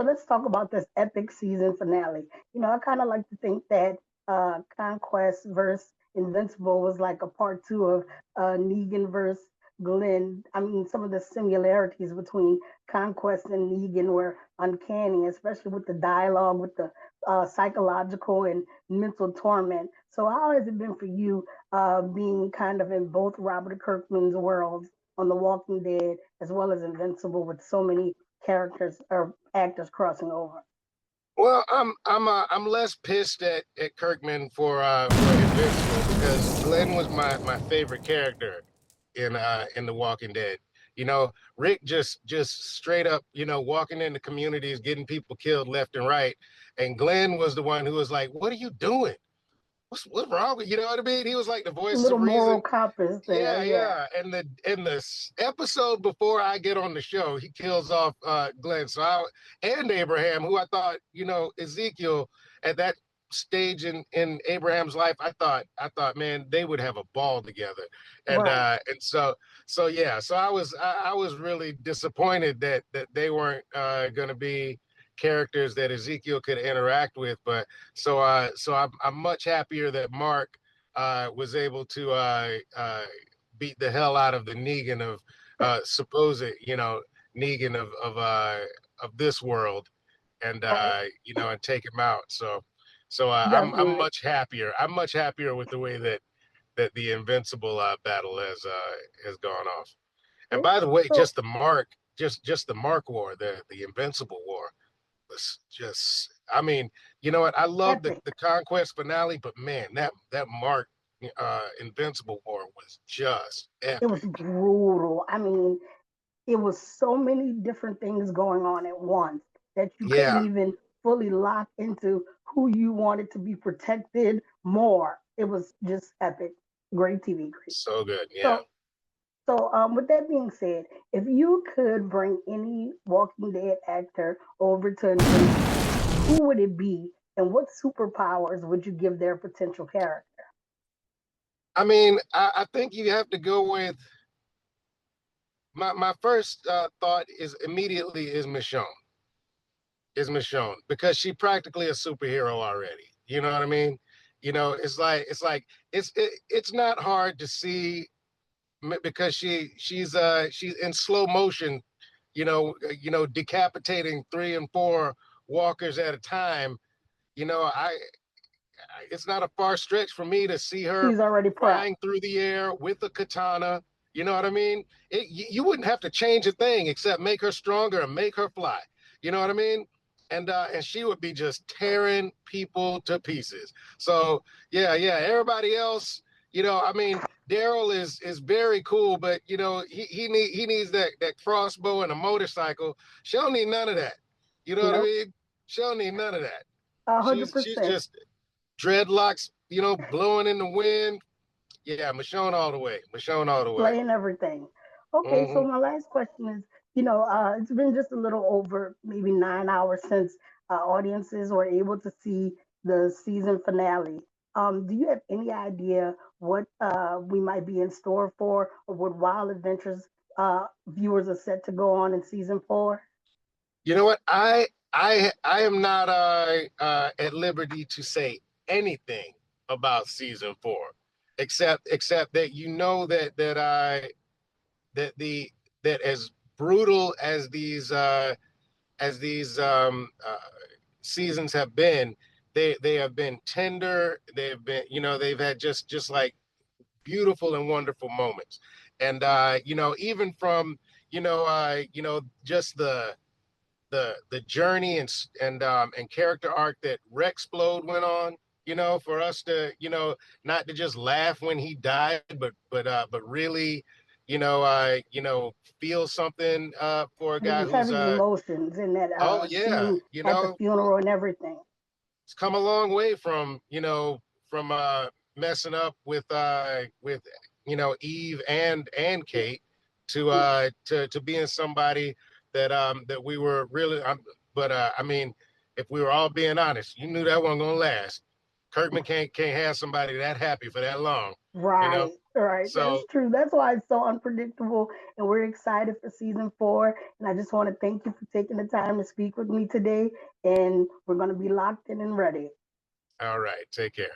so let's talk about this epic season finale. I kind of like to think that Conquest versus Invincible was like a part two of Negan versus Glenn. I mean, some of the similarities between Conquest and Negan were uncanny, especially with the dialogue, with the psychological and mental torment. So, how has it been for you being kind of in both Robert Kirkman's worlds on The Walking Dead as well as Invincible with so many characters or actors crossing over? Well, I'm less pissed at Kirkman for Invincible because Glenn was my favorite character in The Walking Dead. Rick just straight up, walking into communities, getting people killed left and right, and Glenn was the one who was like, "What are you doing? What's wrong with you?" Know what I mean? He was like the voice Little of reason. moral compass there, Yeah, yeah. yeah. And episode before I get on the show, he kills off Glenn. And Abraham, who I thought, Ezekiel at that stage in Abraham's life, I thought, man, they would have a ball together. And Right. so yeah, so I was really disappointed that they weren't gonna be characters that Ezekiel could interact with. But so I'm much happier that Mark was able to beat the hell out of the Negan of supposed, Negan of this world, and Right. and take him out. So I'm Definitely. much happier. I'm much happier with the way that the Invincible battle has gone off. And by the way, So just the Mark War, the Invincible War was just. I mean, you know what? I love the epic. Conquest finale, but man, that Mark Invincible War was just It was epic. brutal. I mean, it was so many different things going on at once that you couldn't Yeah, even fully lock into who you wanted to be protected more. It was just epic. Great TV, great. so good. Yeah. So, with that being said, if you could bring any Walking Dead actor over to Invincible, who would it be, and what superpowers would you give their potential character? I mean, I think you have to go with my first thought is immediately is Michonne. Is Michonne because she practically a superhero already. You know what I mean? It's not hard to see because she's in slow motion, decapitating 3 and 4 walkers at a time. You know, it's not a far stretch for me to see her She's already prepped. flying through the air with a katana. You know what I mean? You wouldn't have to change a thing except make her stronger and make her fly. You know what I mean? And she would be just tearing people to pieces. So yeah. Everybody else, I mean, Daryl is very cool, but he needs that crossbow and a motorcycle. She don't need none of that. You know what I Nope, mean? She don't need none of that. a hundred She's percent. just dreadlocks, blowing in the wind. Yeah, Michonne all the way. Michonne all the way. Playing everything. Okay, so Hmm. my last question is, it's been just a little over maybe 9 hours since audiences were able to see the season finale. Do you have any idea what we might be in store for, or what wild adventures viewers are set to go on in season four? You know what? I am not at liberty to say anything about season 4, except that that the that as brutal as these seasons have been, they have been tender. They've been they've had just like beautiful and wonderful moments, and even from just the journey and character arc that Rexplode went on. For us to not to just laugh when he died, but really feel something for a There guy was who's heavy emotions in that oh yeah, scene at the funeral and everything. it's come a long way from from messing up with Eve and Kate to being somebody that we were really but I mean, if we were all being honest, you knew that wasn't gonna last. Kirkman can't have somebody that happy for that long, you know. Right. Right, So, that's true. That's why it's so unpredictable, and we're excited for season 4. And I just want to thank you for taking the time to speak with me today. And we're going to be locked in and ready. all right, take care.